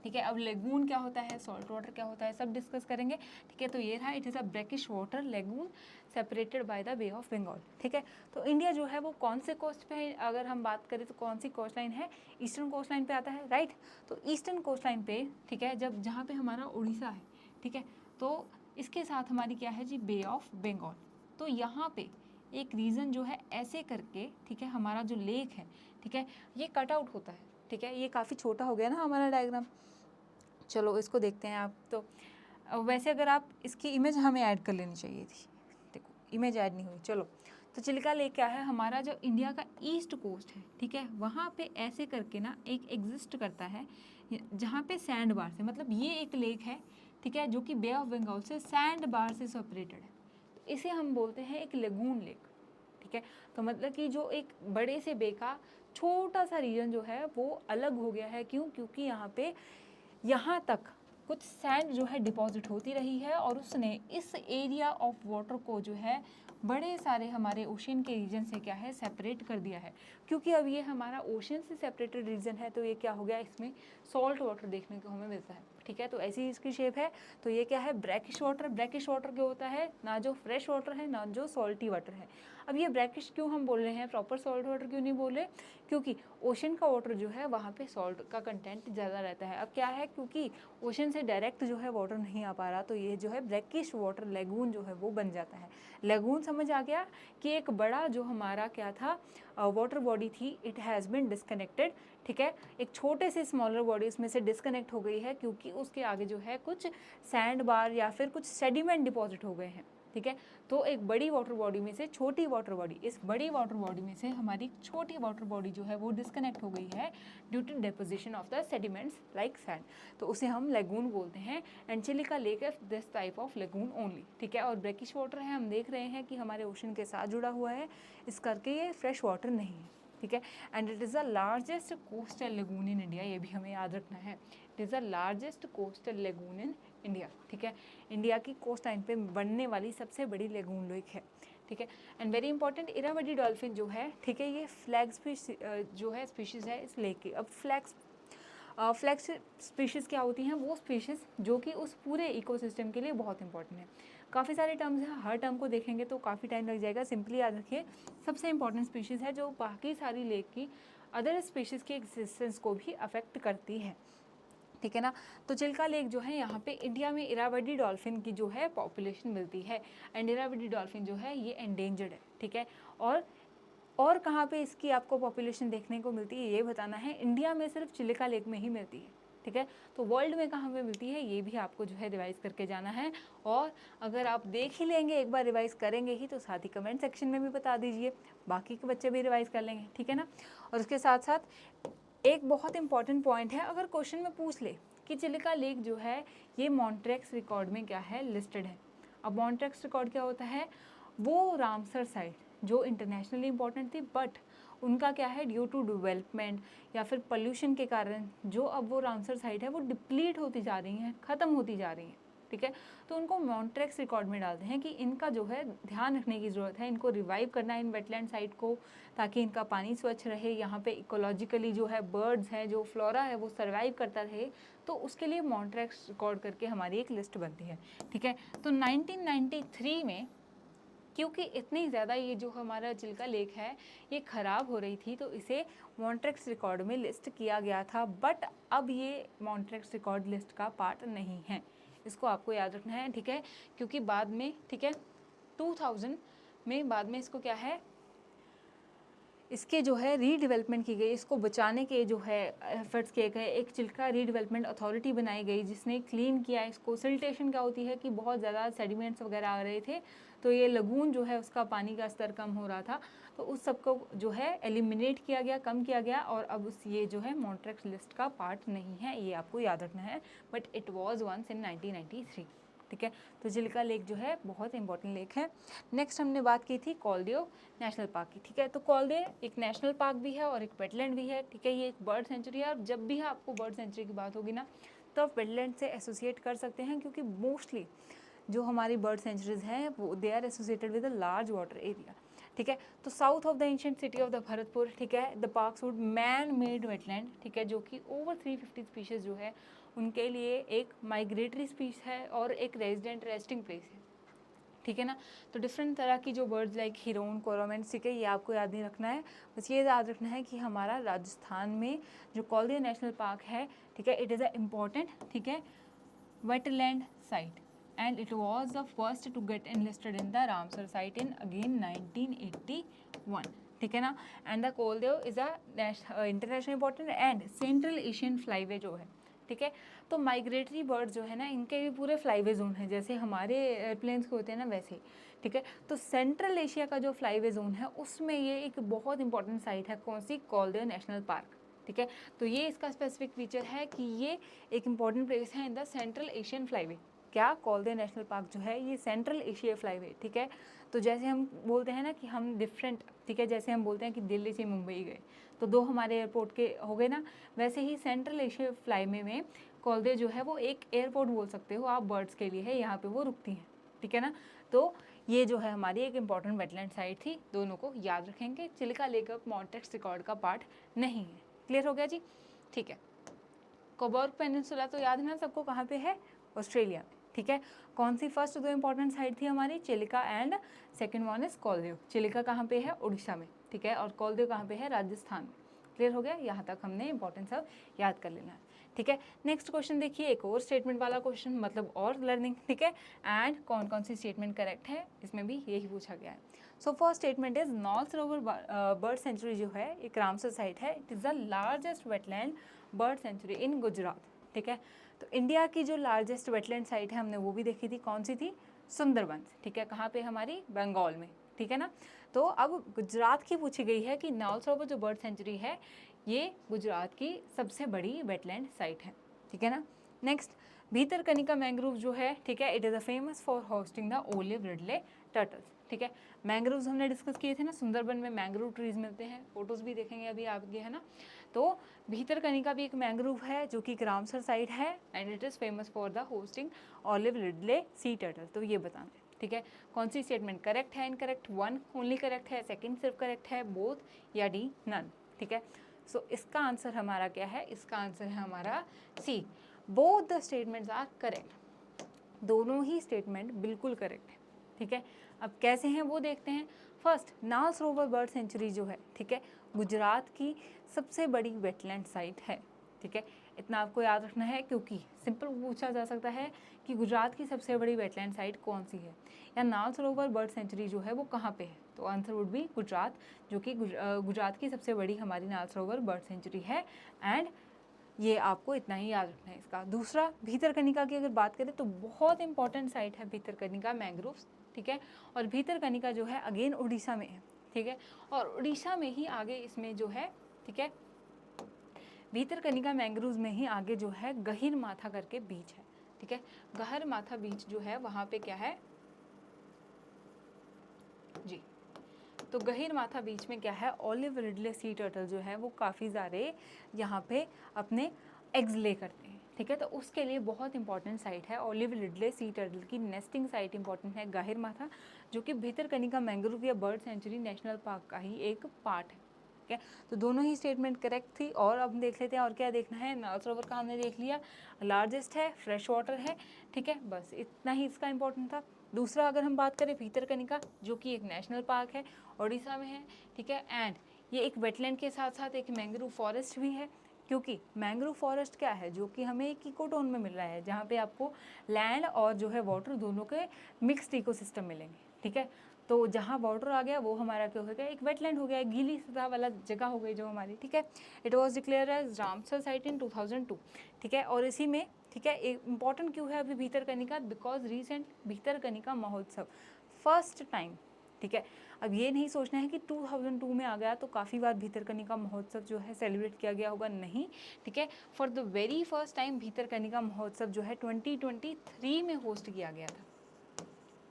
ठीक है। अब लेगून क्या होता है, सॉल्ट वाटर क्या होता है, सब डिस्कस करेंगे, ठीक है। तो ये रहा, it is a brackish water lagoon separated by the Bay of Bengal, ठीक है। तो इंडिया जो है वो कौन से कोस्ट पे है, अगर हम बात करें तो कौन सी कोस्ट लाइन है, ईस्टर्न कोस्ट लाइन पे आता है, राइट। तो ईस्टर्न कोस्ट लाइन पे, ठीक है, जब जहाँ पे हमारा उड़ीसा है, ठीक है, तो इसके साथ हमारी क्या है जी, बे ऑफ बंगाल। तो यहाँ पे एक रीज़न जो है ऐसे करके, ठीक है, हमारा जो लेक है, ठीक है, ये कट आउट होता है, ठीक है। ये काफ़ी छोटा हो गया ना हमारा डायग्राम, चलो इसको देखते हैं आप। तो वैसे अगर आप इसकी इमेज हमें ऐड कर लेनी चाहिए थी, देखो इमेज ऐड नहीं हुई। चलो, तो चिल्का लेक क्या है, हमारा जो इंडिया का ईस्ट कोस्ट है, ठीक है, वहाँ पे ऐसे करके ना एक एग्जिस्ट करता है जहाँ पे सैंड बार से, मतलब ये एक लेक है, ठीक है, जो कि बे ऑफ बंगाल से सैंड बार से सेपरेटेड है, तो इसे हम बोलते हैं एक लेगून लेक, ठीक है। तो मतलब कि जो एक बड़े से बे का छोटा सा रीजन जो है वो अलग हो गया है, क्यों, क्योंकि यहाँ तक कुछ सैंड जो है डिपॉजिट होती रही है और उसने इस एरिया ऑफ वाटर को जो है बड़े सारे हमारे ओशन के रीजन से क्या है सेपरेट कर दिया है। क्योंकि अब ये हमारा ओशन से सेपरेटेड रीजन है, तो ये क्या हो गया, इसमें सॉल्ट वाटर देखने को हमें मिलता है, ठीक है। तो ऐसी इसकी शेप है। तो ये क्या है, ब्रैकिश वाटर। ब्रैकिश वाटर क्या होता है, ना जो फ्रेश वाटर है ना जो सॉल्टी वाटर है। अब ये ब्रैकिश क्यों हम बोल रहे हैं, प्रॉपर सॉल्ट वाटर क्यों नहीं बोल रहे, क्योंकि ओशन का वाटर जो है वहाँ पे सॉल्ट का कंटेंट ज़्यादा रहता है। अब क्या है, क्योंकि ओशन से डायरेक्ट जो है वाटर नहीं आ पा रहा, तो ये जो है ब्रैकिश वाटर लेगून जो है वो बन जाता है। लेगून समझ आ गया कि एक बड़ा जो हमारा क्या था वाटर बॉडी थी, इट हैज़ बिन डिस्कनेक्टेड, ठीक है, एक छोटे से स्मॉलर बॉडी उसमें से डिस्कनेक्ट हो गई है, क्योंकि उसके आगे जो है कुछ सैंड बार या फिर कुछ सेडिमेंट डिपॉजिट हो गए हैं, ठीक है। तो एक बड़ी वाटर बॉडी में से छोटी वाटर बॉडी, इस बड़ी वाटर बॉडी में से हमारी छोटी वाटर बॉडी जो है वो डिस्कनेक्ट हो गई है due to deposition of the sediments like sand, तो उसे हम लेगून बोलते हैं। एंड चिलिका लेक है this type of lagoon only, ठीक है। और ब्रैकिश वाटर है, हम देख रहे हैं कि हमारे ओशन के साथ जुड़ा हुआ है, इस करके ये फ्रेश वाटर नहीं है, ठीक है। And it is the largest coastal lagoon in India, ये भी हमें याद रखना है, it is the largest coastal lagoon in India, ठीक है। इंडिया की कोस्ट लाइन पे बनने वाली सबसे बड़ी लेगून लेक है, ठीक है। And very important, Irrawaddy dolphin जो है, ठीक है, ये फ्लैग जो है स्पीशीज़ है इस लेक की। अब फ्लैग स्पीशीज़ क्या होती हैं, वो स्पीशीज़ जो कि उस पूरे इकोसिस्टम के लिए बहुत इंपॉर्टेंट है। काफ़ी सारे टर्म्स हैं, हर टर्म को देखेंगे तो काफ़ी टाइम लग जाएगा, सिंपली याद रखिए सबसे इंपॉर्टेंट स्पीशीज़ है जो बाकी सारी लेक की अदर स्पीशीज़ की एग्जिस्टेंस को भी अफेक्ट करती है, ठीक है ना। तो चिल्का लेक जो है, यहाँ पे इंडिया में इरावदी डॉल्फिन की जो है पॉपुलेशन मिलती है, एंड इरावदी डॉल्फिन जो है ये एंडेंजर्ड है, ठीक है। और कहाँ पे इसकी आपको पॉपुलेशन देखने को मिलती है ये बताना है, इंडिया में सिर्फ चिल्का लेक में ही मिलती है, ठीक है। तो वर्ल्ड में कहाँ पे मिलती है ये भी आपको जो है रिवाइज़ करके जाना है, और अगर आप देख ही लेंगे एक बार रिवाइज़ करेंगे ही तो साथ ही कमेंट सेक्शन में भी बता दीजिए, बाकी के बच्चे भी रिवाइज़ कर लेंगे, ठीक है ना। और उसके साथ साथ एक बहुत इंपॉर्टेंट पॉइंट है, अगर क्वेश्चन में पूछ ले कि चिलिका लेक जो है ये मॉन्ट्रेक्स रिकॉर्ड में क्या है, लिस्टेड है। अब मॉन्ट्रेक्स रिकॉर्ड क्या होता है, वो रामसर साइट जो इंटरनेशनली इंपॉर्टेंट थी, बट उनका क्या है, ड्यू टू डेवलपमेंट या फिर पोल्यूशन के कारण जो अब वो रामसर साइट है वो डिप्लीट होती जा रही हैं, ख़त्म होती जा रही हैं, ठीक है। तो उनको मॉन्ट्रेक्स रिकॉर्ड में डालते हैं कि इनका जो है ध्यान रखने की ज़रूरत है, इनको रिवाइव करना है इन वेटलैंड साइट को, ताकि इनका पानी स्वच्छ रहे, यहाँ पे इकोलॉजिकली जो है बर्ड्स हैं, जो फ्लोरा है वो सर्वाइव करता रहे, तो उसके लिए मॉन्ट्रेक्स रिकॉर्ड करके हमारी एक लिस्ट बनती है, ठीक है। तो 1993 में क्योंकि इतनी ज़्यादा ये जो हमारा चिल्का लेक है ये ख़राब हो रही थी, तो इसे मॉन्ट्रेक्स रिकॉर्ड में लिस्ट किया गया था, बट अब ये मॉन्ट्रेक्स रिकॉर्ड लिस्ट का पार्ट नहीं है, इसको आपको याद रखना है, ठीक है। क्योंकि बाद में, ठीक है, 2000 में बाद में इसको क्या है, इसके जो है रीडेवलपमेंट की गई, इसको बचाने के जो है एफर्ट्स किए गए, एक चिल्का रीडेवलपमेंट अथॉरिटी बनाई गई जिसने क्लीन किया इसको। सिल्टेशन क्या होती है कि बहुत ज़्यादा सेडिमेंट्स वगैरह आ रहे थे, तो ये लगून जो है उसका पानी का स्तर कम हो रहा था, तो उस सबको जो है एलिमिनेट किया गया, कम किया गया, और अब ये जो है मॉन्ट्रेक्स लिस्ट का पार्ट नहीं है, ये आपको याद रखना है, but it was once in 1993, ठीक है। तो चिल्का लेक जो है बहुत इंपॉर्टेंट लेक है। नेक्स्ट हमने बात की थी कॉलदेव नेशनल पार्क की, ठीक है। तो कॉलदेव एक नेशनल पार्क भी है और एक वेटलैंड भी है, ठीक है। ये एक बर्ड सेंचुरी है, और जब भी आपको बर्ड सेंचुरी की बात होगी ना, तो आप वेटलैंड से एसोसिएट कर सकते हैं, क्योंकि मोस्टली जो हमारी बर्ड सेंचुरीज हैं वो they are associated with a large water area, ठीक है। तो south of the ancient city of the Bharatpur, ठीक है, the parks would man made wetland, ठीक है, जो कि ओवर 350 स्पीशीज़ जो है उनके लिए एक माइग्रेटरी स्पीश है और एक रेजिडेंट रेस्टिंग प्लेस है, ठीक है ना। तो डिफरेंट तरह की जो बर्ड्स लाइक हिरोन, कोरोमेंट, ठीक है, ये आपको याद नहीं रखना है, बस ये याद रखना है कि हमारा राजस्थान में जो कॉलदेव नेशनल पार्क है, ठीक है, इट इज़ अ इम्पॉर्टेंट, ठीक है, wetland site, and it was the first to get enlisted in the Ramsar site in again 1981, ठीक है ना। And the Keoladeo is a international important and central Asian flyway जो है, ठीक है। तो माइग्रेटरी बर्ड जो है ना, इनके भी पूरे फ्लाईवे जोन है, जैसे हमारे एयरप्लेन्स के होते हैं ना वैसे ही, ठीक है। तो सेंट्रल एशिया का जो फ्लाईवे जोन है उसमें ये एक बहुत इंपॉर्टेंट साइट है, कौन सी, कॉलदेव नेशनल पार्क, ठीक है। तो ये इसका स्पेसिफिक फीचर है कि ये एक इंपॉर्टेंट प्लेस है in the central Asian flyway. क्या, कॉलदेव नेशनल पार्क जो है ये सेंट्रल एशिया फ्लाईवे, ठीक है। तो जैसे हम बोलते हैं ना कि हम डिफरेंट, ठीक है, जैसे हम बोलते हैं कि दिल्ली से मुंबई गए तो 2 हमारे एयरपोर्ट के हो गए ना, वैसे ही सेंट्रल एशिया फ्लाईवे में कॉलदेव जो है वो एक एयरपोर्ट बोल सकते हो आप बर्ड्स के लिए है, यहाँ पे वो रुकती हैं, ठीक है ना। तो ये जो है हमारी एक इंपॉर्टेंट वेटलैंड साइट थी, दोनों को याद रखेंगे। चिल्का लेक अब मॉन्टेक्स रिकॉर्ड का पार्ट नहीं है। क्लियर हो गया जी, ठीक है। कोबोर्ग पेनिनसुला तो याद है ना सबको, कहाँ पे है, ऑस्ट्रेलिया में, ठीक है। कौन सी फर्स्ट 2 इंपॉर्टेंट साइट थी हमारी, Chilika and second one is Keoladeo. Chilika कहाँ पे है, उड़ीसा में, ठीक है, और कॉलदेव कहाँ पे है, राजस्थान में। क्लियर हो गया, यहाँ तक हमने इंपॉर्टेंट सब याद कर लेना है, ठीक है। नेक्स्ट क्वेश्चन देखिए, एक और स्टेटमेंट वाला क्वेश्चन, मतलब और लर्निंग, ठीक है। एंड कौन कौन सी स्टेटमेंट करेक्ट है, इसमें भी यही पूछा गया है। So first statement is Nal Sarovar bird sanctuary जो है एक रामसर साइट है, it is the largest wetland bird sanctuary in Gujarat, ठीक है। तो इंडिया की जो लार्जेस्ट वेटलैंड साइट है हमने वो भी देखी थी, कौन सी थी, सुंदरबंस, ठीक है। कहाँ पे, हमारी बंगाल में, ठीक है ना। तो अब गुजरात की पूछी गई है कि नॉल सरोवर जो बर्ड सेंचुरी है ये गुजरात की सबसे बड़ी वेटलैंड साइट है, ठीक है ना। नेक्स्ट, भीतरकनिका मैंग्रोव जो है, ठीक है, it is a famous for hosting the olive Ridley turtles, ठीक है। मैंग्रोव्स हमने डिस्कस किए थे ना, सुंदरबन में मैंग्रोव ट्रीज मिलते हैं, फोटोज भी देखेंगे अभी आगे, है ना। तो भीतरकनिका भी एक मैंग्रोव है जो कि एक रामसर साइट है and it is famous for the hosting olive Ridley sea turtle. तो ये बताना है, ठीक है। कौन सी स्टेटमेंट करेक्ट है, इनकरेक्ट, 1 ओनली करेक्ट है, सेकंड सिर्फ करेक्ट है, बोथ या डी नन, ठीक है। सो इसका आंसर हमारा क्या है, इसका आंसर है हमारा C, both the statements are correct. दोनों ही स्टेटमेंट बिल्कुल करेक्ट है, ठीक है। अब कैसे हैं वो देखते हैं। फर्स्ट, नाल सरोवर बर्ड सेंचुरी जो है, ठीक है, गुजरात की सबसे बड़ी वेटलैंड साइट है, ठीक है। इतना आपको याद रखना है क्योंकि सिंपल पूछा जा सकता है कि गुजरात की सबसे बड़ी वेटलैंड साइट कौन सी है, या नाल सरोवर बर्ड सेंचुरी जो है वो कहाँ पे है। तो आंसर वुड बी गुजरात, जो कि गुजरात की सबसे बड़ी हमारी नाल सरोवर बर्ड सेंचुरी है। एंड ये आपको इतना ही याद रखना है इसका। दूसरा, भीतरकनिका की अगर बात करें तो बहुत इंपॉर्टेंट साइट है भीतरकनिका मैंग्रोव्स, ठीक है। और भीतरकनिका जो है अगेन उड़ीसा में है, ठीक है। और उड़ीसा में ही आगे इसमें जो है, ठीक है, भीतरकनिका मैंग्रोव्स में ही आगे जो है गहीर माथा करके बीच है, ठीक है। गहर माथा बीच जो है वहाँ पे क्या है जी, तो गहीर माथा बीच में क्या है, ऑलिव रिडले सी टर्टल जो है वो काफ़ी सारे यहाँ पे अपने एग्स ले करते हैं, ठीक है। तो उसके लिए बहुत इंपॉर्टेंट साइट है, ऑलिव रिडले सी टर्टल की नेस्टिंग साइट इंपॉर्टेंट है गहीर माथा, जो कि भीतरकनिका मैंग्रोव या बर्ड सेंचुरी नेशनल पार्क का ही एक पार्ट है, ठीक है। तो दोनों ही स्टेटमेंट करेक्ट थी। और अब देख लेते हैं और क्या देखना है। नाल सरोवर का हमने देख लिया, लार्जेस्ट है, फ्रेश वाटर है, ठीक है, बस इतना ही इसका इंपॉर्टेंट था। दूसरा, अगर हम बात करें भीतरकनिका, जो कि एक नेशनल पार्क है, उड़ीसा में है, ठीक है। एंड ये एक वेटलैंड के साथ साथ एक मैंग्रोव फॉरेस्ट भी है, क्योंकि मैंग्रोव फॉरेस्ट क्या है, जो कि हमें एक इकोटोन में मिल रहा है, जहाँ पे आपको लैंड और जो है वाटर दोनों के मिक्स्ड इकोसिस्टम मिलेंगे, ठीक है। तो जहाँ वाटर आ गया वो हमारा क्या हो गया, एक वेटलैंड हो गया, एक गीली सतह वाला जगह हो गई जो हमारी, ठीक है। It was declare as Ramsar site in 2002, ठीक है। और इसी में, ठीक है, एक इंपॉर्टेंट क्यों है अभी भीतरकनिका, बिकॉज रिसेंट भीतरकनिका महोत्सव फर्स्ट टाइम, ठीक है। अब ये नहीं सोचना है कि 2002 में आ गया तो काफ़ी बार भीतरकनिका महोत्सव जो है सेलिब्रेट किया गया होगा, नहीं, ठीक है। For the very first time Bhitarkanika महोत्सव जो है 2023 में होस्ट किया गया था,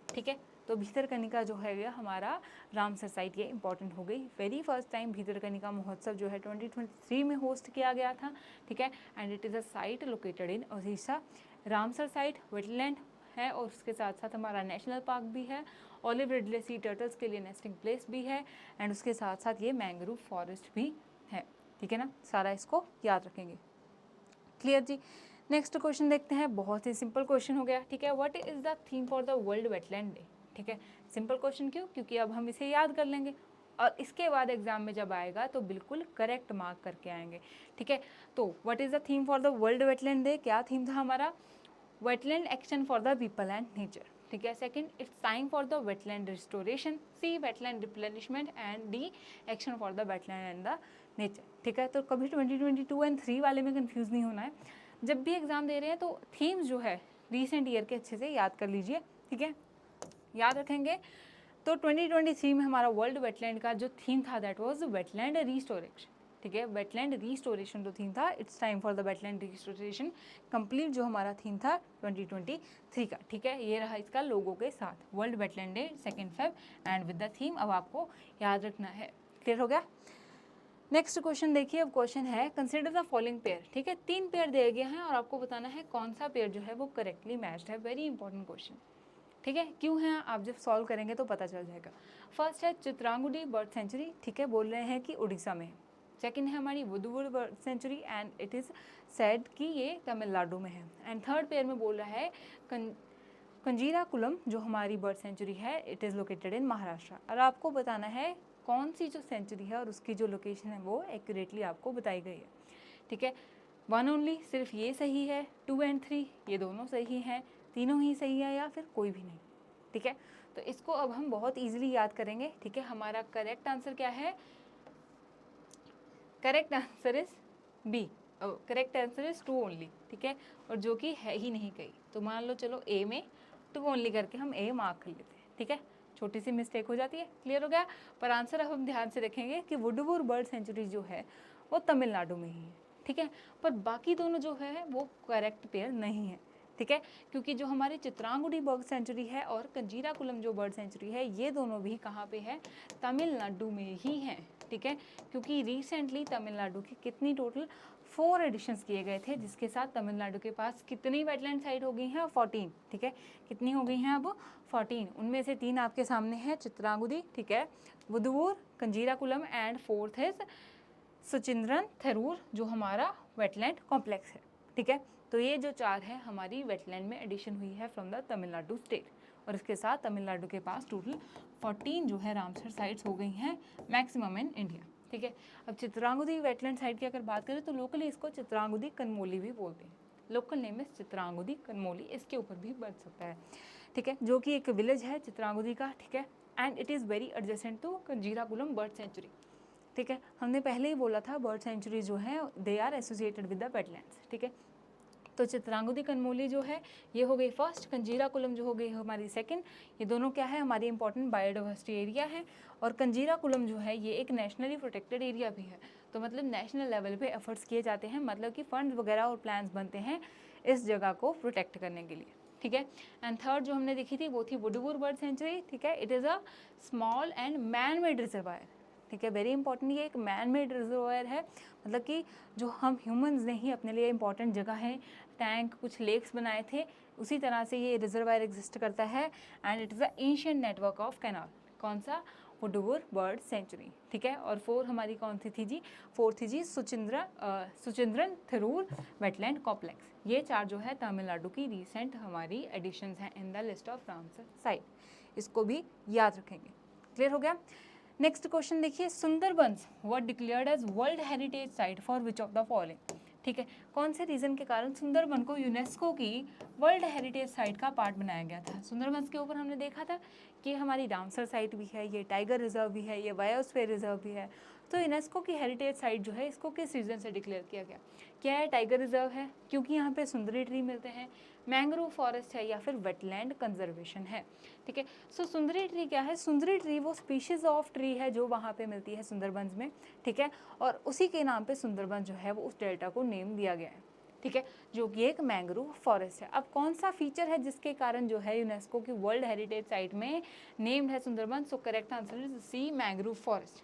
ठीक है। तो भीतरकनिका जो है ये हमारा रामसर साइट ये इंपॉर्टेंट हो गई। वेरी फर्स्ट टाइम भीतरकनिका महोत्सव जो है 2023 में होस्ट किया गया था, ठीक है। And it is a site located in Orissa. Ramsar site wetland है और उसके साथ साथ हमारा नेशनल पार्क भी है, ऑलिव रिडले सी टर्टल्स के लिए नेस्टिंग प्लेस भी है, एंड उसके साथ साथ ये मैंग्रोव फॉरेस्ट भी है, ठीक है ना। सारा इसको याद रखेंगे। क्लियर जी। नेक्स्ट क्वेश्चन देखते हैं, बहुत ही सिंपल क्वेश्चन हो गया, ठीक है। What is the theme for the world wetland day, ठीक है। सिंपल क्वेश्चन क्यों, क्योंकि अब हम इसे याद कर लेंगे और इसके बाद एग्जाम में जब आएगा तो बिल्कुल करेक्ट मार्क करके आएंगे, ठीक है। तो what is the theme for the world wetland day, क्या थीम था हमारा, wetland action for the people and nature, ठीक है। Second, it's time for the wetland restoration, C wetland replenishment, and D action for the wetland and the nature, ठीक है। तो कभी 2022 एंड 3 वाले में कंफ्यूज नहीं होना है। जब भी एग्ज़ाम दे रहे हैं तो थीम्स जो है रिसेंट ईयर के अच्छे से याद कर लीजिए, ठीक है, याद रखेंगे। तो 2023 में हमारा वर्ल्ड वेटलैंड का जो थीम था दैट वाज वेटलैंड रिस्टोरेशन, ठीक है, वेटलैंड रिस्टोरेशन जो थीम था, it's time for the wetland restoration complete, जो हमारा थीम था 2023 का, ठीक है। ये रहा इसका लोगो के साथ, world wetland day 2 Feb and with the theme. अब आपको याद रखना है, क्लियर हो गया। नेक्स्ट क्वेश्चन देखिए, अब क्वेश्चन है कंसिडर द फॉलोइंग पेयर, ठीक है, 3 पेयर दिए गए हैं और आपको बताना है कौन सा पेयर जो है वो करेक्टली मैच्ड है। वेरी इंपॉर्टेंट क्वेश्चन, ठीक है, क्यों है आप जब सॉल्व करेंगे तो पता चल जाएगा। फर्स्ट है चित्रांगुडी बर्ड सेंचुरी, ठीक है, बोल रहे हैं कि उड़ीसा में है। सेकंड है हमारी वुडवुड bird sanctuary and it is said कि ये तमिलनाडु में है। एंड थर्ड पेयर में बोल रहा है कंजीराकुलम जो हमारी बर्ड सेंचुरी है, it is located in Maharashtra. और आपको बताना है कौन सी जो सेंचुरी है और उसकी जो लोकेशन है वो एक्यूरेटली आपको बताई गई है, ठीक है। 1 ओनली, सिर्फ ये सही है, 2 एंड 3 ये दोनों सही हैं, तीनों ही सही है या फिर कोई भी नहीं, ठीक है। तो इसको अब हम बहुत इजीली याद करेंगे, ठीक है। हमारा करेक्ट आंसर क्या है, correct answer is B, correct answer is 2 only, ठीक है, और जो कि है ही नहीं कहीं। तो मान लो चलो ए में 2 ओनली करके हम ए मार्क कर लेते हैं, ठीक है, छोटी सी मिस्टेक हो जाती है, क्लियर हो गया। पर आंसर अब हम ध्यान से देखेंगे कि वुडवुड बर्ड सेंचुरी जो है वो तमिलनाडु में ही है, ठीक है। पर बाकी दोनों जो है वो करेक्ट पेयर नहीं है, ठीक है, क्योंकि जो हमारी चित्रांगुडी बर्ड सेंचुरी है और कंजीराकुलम जो बर्ड सेंचुरी है ये दोनों भी कहाँ पे है, तमिलनाडु में ही है, ठीक है। क्योंकि रिसेंटली तमिलनाडु की कितनी टोटल 4 एडिशंस किए गए थे, जिसके साथ तमिलनाडु के पास कितनी वेटलैंड साइट हो गई हैं, 14, ठीक है, कितनी हो गई हैं अब 14। उनमें से 3 आपके सामने है चित्रांगुदी, ठीक है, वुदवूर, कंजीराकुलम एंड 4th इज सुचिंद्रन थेरूर जो हमारा वेटलैंड कॉम्प्लेक्स है, ठीक है। तो ये जो 4 है हमारी वेटलैंड में एडिशन हुई है फ्रॉम द तमिलनाडु स्टेट, और इसके साथ तमिलनाडु के पास टोटल 14 जो है रामसर साइट्स हो गई हैं, मैक्सिमम इन इंडिया, ठीक है। अब चित्रांगुदी वेटलैंड साइट की अगर बात करें तो लोकली इसको चित्रांगुदी कनमोली भी बोलते हैं, लोकल नेम इज चित्रांगुदी कनमोली, इसके ऊपर भी बन सकता है, ठीक है, जो कि एक विलेज है चित्रांगुदी का, ठीक है। And it is very adjacent to Kanjirankulam bird sanctuary, ठीक है। हमने पहले ही बोला था बर्ड सेंचुरी जो है they are associated with the wetlands, ठीक है। तो चित्रांगुदी कनमोली जो है ये हो गई फर्स्ट, कंजीराकुलम जो हो गई हमारी सेकंड। ये दोनों क्या है, हमारी इंपॉर्टेंट बायोडाइवर्सिटी एरिया है। और कंजीराकुलम जो है ये एक नेशनली प्रोटेक्टेड एरिया भी है, तो मतलब नेशनल लेवल पे एफर्ट्स किए जाते हैं, मतलब कि फंड्स वगैरह और प्लान्स बनते हैं इस जगह को प्रोटेक्ट करने के लिए, ठीक है। एंड थर्ड जो हमने देखी थी वो थी वुडवूर बर्ड सेंचुरी, ठीक है, it is a small and man made reservoir, ठीक है, वेरी इंपॉर्टेंट, ये एक मैन मेड रिजर्वायर है, मतलब कि जो हम ह्यूमंस ने ही अपने लिए इंपॉर्टेंट जगह है, टैंक, कुछ लेक्स बनाए थे, उसी तरह से ये रिजर्वायर एग्जिस्ट करता है। And it is a ancient network of canal, कौन सा, वुडवूर बर्ड सेंचुरी, ठीक है। और 4 हमारी कौन सी थी जी, 4 थी जी सुचिंद्रन थेरूर वेटलैंड कॉम्प्लेक्स। ये 4 जो है तमिलनाडु की रिसेंट हमारी एडिशंस हैं in the list of Ramsar site, इसको भी याद रखेंगे, क्लियर हो गया। नेक्स्ट क्वेश्चन देखिए, Sundarbans were declared as world heritage site for which of the following, ठीक है, कौन से रीजन के कारण सुंदरबन को यूनेस्को की वर्ल्ड हेरिटेज साइट का पार्ट बनाया गया था। सुंदरबंस के ऊपर हमने देखा था कि हमारी रामसर साइट भी है, ये टाइगर रिजर्व भी है, ये बायोस्फीयर रिजर्व भी है। तो यूनेस्को की हेरिटेज साइट जो है इसको किस रीजन से डिक्लेयर किया गया, क्या है, टाइगर रिजर्व है, क्योंकि यहाँ पे सुंदरी ट्री मिलते हैं, मैंग्रोव फॉरेस्ट है, या फिर वेटलैंड कंजर्वेशन है, ठीक है। सो सुंदरी ट्री क्या है, सुंदरी ट्री वो स्पीशीज ऑफ ट्री है जो वहाँ पे मिलती है सुंदरबंस में, ठीक है, और उसी के नाम पे सुंदरबन जो है वो उस डेल्टा को नेम दिया गया है, ठीक है, जो कि एक मैंग्रोव फॉरेस्ट है। अब कौन सा फीचर है जिसके कारण जो है यूनेस्को की वर्ल्ड हेरिटेज साइट में नेम्ड है Sundarban, so correct answer is C, mangrove forest,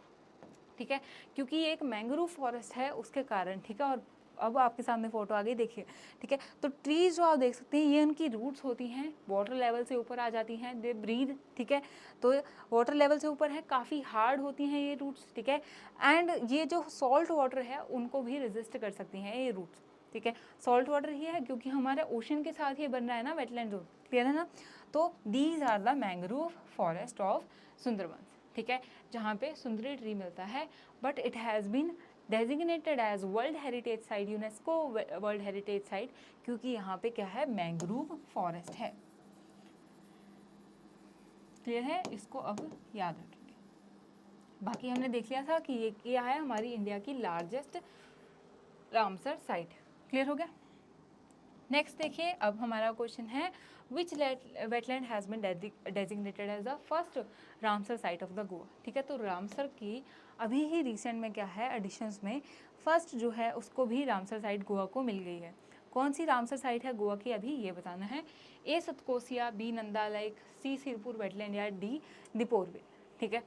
ठीक है, क्योंकि ये एक मैंग्रोव फॉरेस्ट है उसके कारण, ठीक है। और अब आपके सामने फोटो आ गई देखिए, ठीक है, तो ट्रीज जो आप देख सकते हैं ये उनकी रूट्स होती हैं, वाटर लेवल से ऊपर आ जाती हैं, दे ब्रीद, ठीक है, तो वाटर लेवल से ऊपर है, काफ़ी हार्ड होती हैं ये रूट्स, ठीक है। एंड ये जो सॉल्ट वाटर है उनको भी रेजिस्ट कर सकती हैं ये रूट्स, ठीक है। सॉल्ट वाटर ही है क्योंकि हमारे ओशन के साथ ये बन रहा है ना वेटलैंड जोन, क्लियर है ना। तो these are the mangrove forest of Sundarban, ठीक है, जहाँ पे सुंदरी ट्री मिलता है, but it has been designated as world heritage site, UNESCO world heritage site, क्योंकि यहाँ पे क्या है, मैंग्रोव फॉरेस्ट है, क्लियर है, इसको अब याद रखेंगे। बाकी हमने देख लिया था कि ये क्या है, हमारी इंडिया की लार्जेस्ट रामसर साइट, क्लियर हो गया। नेक्स्ट देखिए, अब हमारा क्वेश्चन है which wetland has been designated as the first Ramsar site of the Goa. ठीक है, तो रामसर की अभी ही रिसेंट में क्या है, एडिशंस में फर्स्ट जो है उसको भी रामसर साइट गोवा को मिल गई है। कौन सी रामसर साइट है गोवा की, अभी ये बताना है। ए सतकोसिया, बी नंदा लेक, सी सिरपुर वेटलैंड या डी दीपोरबिल। ठीक है,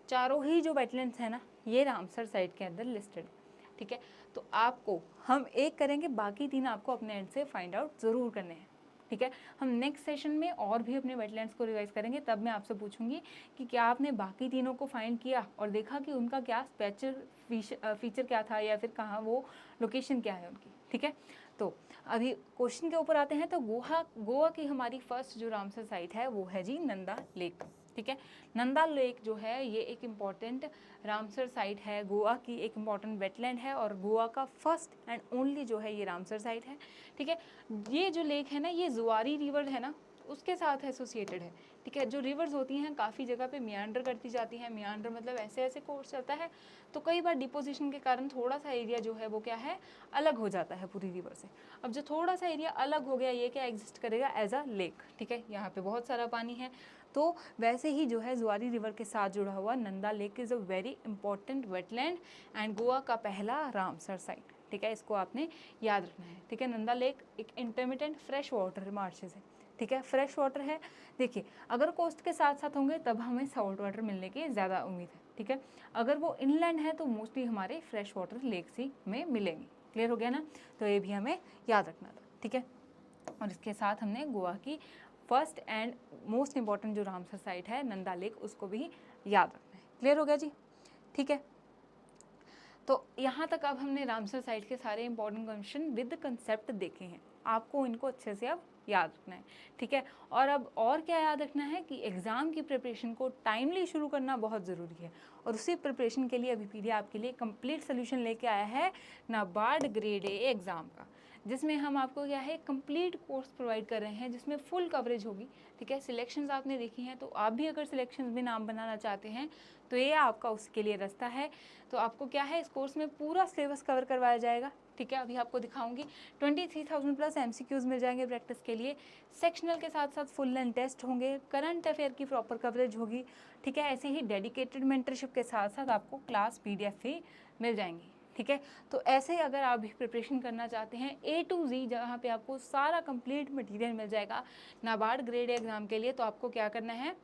चारों ही जो वेटलैंड्स है ना ये रामसर साइट के अंदर लिस्टेड है। ठीक है, तो आपको हम एक करेंगे, बाकी तीन आपको अपने एंड से फाइंड आउट ज़रूर करने हैं। ठीक है, हम नेक्स्ट सेशन में और भी अपने वेटलैंड्स को रिवाइज करेंगे, तब मैं आपसे पूछूंगी कि क्या आपने बाकी तीनों को फाइंड किया और देखा कि उनका क्या स्पेशल फीचर क्या था या फिर कहाँ वो लोकेशन क्या है उनकी। ठीक है, तो अभी क्वेश्चन के ऊपर आते हैं। तो गोवा की हमारी फर्स्ट जो रामसर साइट है वो है जी नंदा लेक। ठीक है, नंदा लेक जो है ये एक इम्पॉर्टेंट रामसर साइट है, गोवा की एक इम्पॉर्टेंट वेटलैंड है और गोवा का फर्स्ट एंड ओनली जो है ये रामसर साइट है। ठीक है, ये जो लेक है ना ये जुआरी रिवर है ना उसके साथ एसोसिएटेड है। ठीक है, जो रिवर्स होती हैं काफ़ी जगह पे मियांडर करती जाती हैं, मियांडर मतलब ऐसे ऐसे कोर्स चलता है, तो कई बार डिपोजिशन के कारण थोड़ा सा एरिया जो है वो क्या है अलग हो जाता है पूरी रिवर से। अब जो थोड़ा सा एरिया अलग हो गया ये क्या एग्जिस्ट करेगा एज अ लेक। ठीक है, यहाँ पे बहुत सारा पानी है, तो वैसे ही जो है जुआरी रिवर के साथ जुड़ा हुआ Nanda lake is a very important wetland and Goa का पहला रामसर साइट। ठीक है, इसको आपने याद रखना है। ठीक है, नंदा लेक एक इंटरमिटेंट फ्रेश वाटर मार्शेस है। ठीक है, फ्रेश वाटर है। देखिए, अगर कोस्ट के साथ साथ होंगे तब हमें सॉल्ट वाटर मिलने की ज़्यादा उम्मीद है। ठीक है, अगर वो इनलैंड है तो मोस्टली हमारे फ्रेश वाटर लेक्स ही में मिलेंगे। क्लियर हो गया ना, तो ये भी हमें याद रखना था। ठीक है, और इसके साथ हमने गोवा की फर्स्ट एंड मोस्ट इंपॉर्टेंट जो रामसर साइट है नंदा लेक उसको भी याद रखना है। क्लियर हो गया जी। ठीक है, तो यहाँ तक अब हमने रामसर साइट के सारे इंपॉर्टेंट क्वेश्चन विद कंसेप्ट देखे हैं, आपको इनको अच्छे से अब याद रखना है। ठीक है, और अब और क्या याद रखना है कि एग्ज़ाम की प्रिपरेशन को टाइमली शुरू करना बहुत ज़रूरी है और उसी प्रिपरेशन के लिए अभी पीडिया आपके लिए कंप्लीट सोल्यूशन लेके आया है नाबार्ड ग्रेड ए एग्ज़ाम का, जिसमें हम आपको क्या है कंप्लीट कोर्स प्रोवाइड कर रहे हैं जिसमें फुल कवरेज होगी। ठीक है, सिलेक्शंस आपने देखी हैं, तो आप भी अगर सिलेक्शंस में नाम बनाना चाहते हैं तो ये आपका उसके लिए रास्ता है। तो आपको क्या है इस कोर्स में पूरा सिलेबस कवर करवाया जाएगा। ठीक है, अभी आपको दिखाऊंगी 23,000 प्लस MCQs मिल जाएंगे प्रैक्टिस के लिए, सेक्शनल के साथ साथ फुल लेंथ टेस्ट होंगे, करंट अफेयर की प्रॉपर कवरेज होगी। ठीक है, ऐसे ही डेडिकेटेड मेंटरशिप के साथ साथ आपको क्लास PDF भी मिल जाएंगी। ठीक है, तो ऐसे ही अगर आप भी प्रिपरेशन करना चाहते हैं A to Z जहाँ पे आपको सारा कंप्लीट मटेरियल मिल जाएगा नाबार्ड ग्रेड एग्ज़ाम के लिए, तो आपको क्या करना है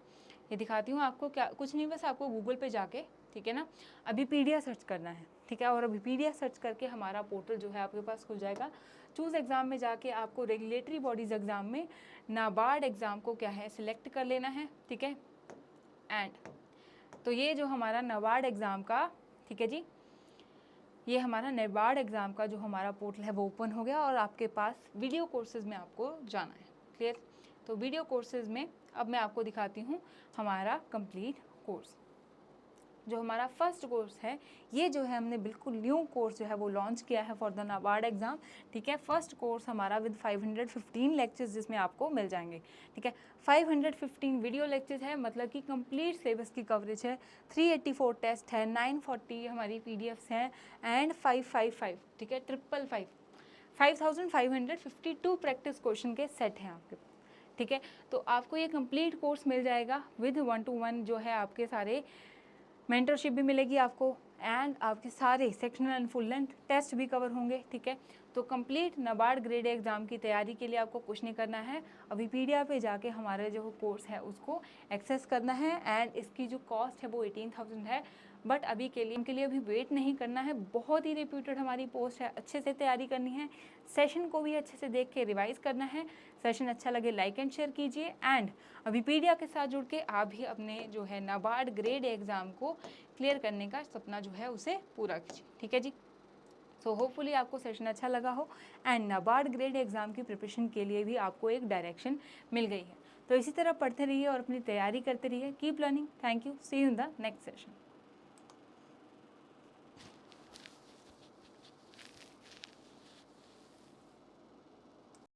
ये दिखाती हूँ आपको। क्या कुछ नहीं, बस आपको गूगल पे जाके ठीक है ना अभी पीडिया सर्च करना है। ठीक है, और अभी पीडिया सर्च करके हमारा पोर्टल जो है आपके पास खुल जाएगा। चूज़ एग्ज़ाम में जाके आपको रेगुलेटरी बॉडीज़ एग्ज़ाम में नाबार्ड एग्ज़ाम को क्या है सिलेक्ट कर लेना है। ठीक है, एंड तो ये जो हमारा नाबार्ड एग्ज़ाम का, ठीक है जी, ये हमारा नाबार्ड एग्ज़ाम का जो हमारा पोर्टल है वो ओपन हो गया और आपके पास वीडियो कोर्सेज़ में आपको जाना है। क्लियर, तो वीडियो कोर्सेज़ में अब मैं आपको दिखाती हूँ हमारा कंप्लीट कोर्स। जो हमारा फर्स्ट कोर्स है ये जो है हमने बिल्कुल न्यू कोर्स जो है वो लॉन्च किया है फॉर द नाबार्ड एग्ज़ाम। ठीक है, फर्स्ट कोर्स हमारा विद 515 लेक्चर्स जिसमें आपको मिल जाएंगे। ठीक है, 515 वीडियो लेक्चर्स है, मतलब कि कंप्लीट सिलेबस की कवरेज है, 384 टेस्ट है, 940 हमारी PDFs हैं एंड 555 ठीक है 555 5552 प्रैक्टिस क्वेश्चन के सेट हैं आपके पास। ठीक है, तो आपको ये कंप्लीट कोर्स मिल जाएगा विद 1-to-1 जो है आपके सारे मेंटरशिप भी मिलेगी आपको एंड आपके सारे sectional and full length test भी कवर होंगे। ठीक है, तो कंप्लीट नाबार्ड ग्रेड एग्ज़ाम की तैयारी के लिए आपको कुछ नहीं करना है, अभी पीडिया पे जाके हमारे जो कोर्स है उसको एक्सेस करना है एंड इसकी जो कॉस्ट है वो 18,000 है। बट अभी के लिए अभी वेट नहीं करना है, बहुत ही रिप्यूटेड हमारी पोस्ट है, अच्छे से तैयारी करनी है, सेशन को भी अच्छे से देख के रिवाइज करना है। सेशन अच्छा लगे लाइक एंड शेयर कीजिए एंड अभी पीडिया के साथ जुड़ के आप भी अपने जो है नाबार्ड ग्रेड एग्ज़ाम को क्लियर करने का सपना जो है उसे पूरा कीजिए। ठीक है जी, सो होपफुली आपको सेशन अच्छा लगा हो एंड नाबार्ड ग्रेड एग्ज़ाम की प्रिपरेशन के लिए भी आपको एक डायरेक्शन मिल गई है। तो इसी तरह पढ़ते रहिए और अपनी तैयारी करते रहिए। Keep learning. Thank you, see you in the next session.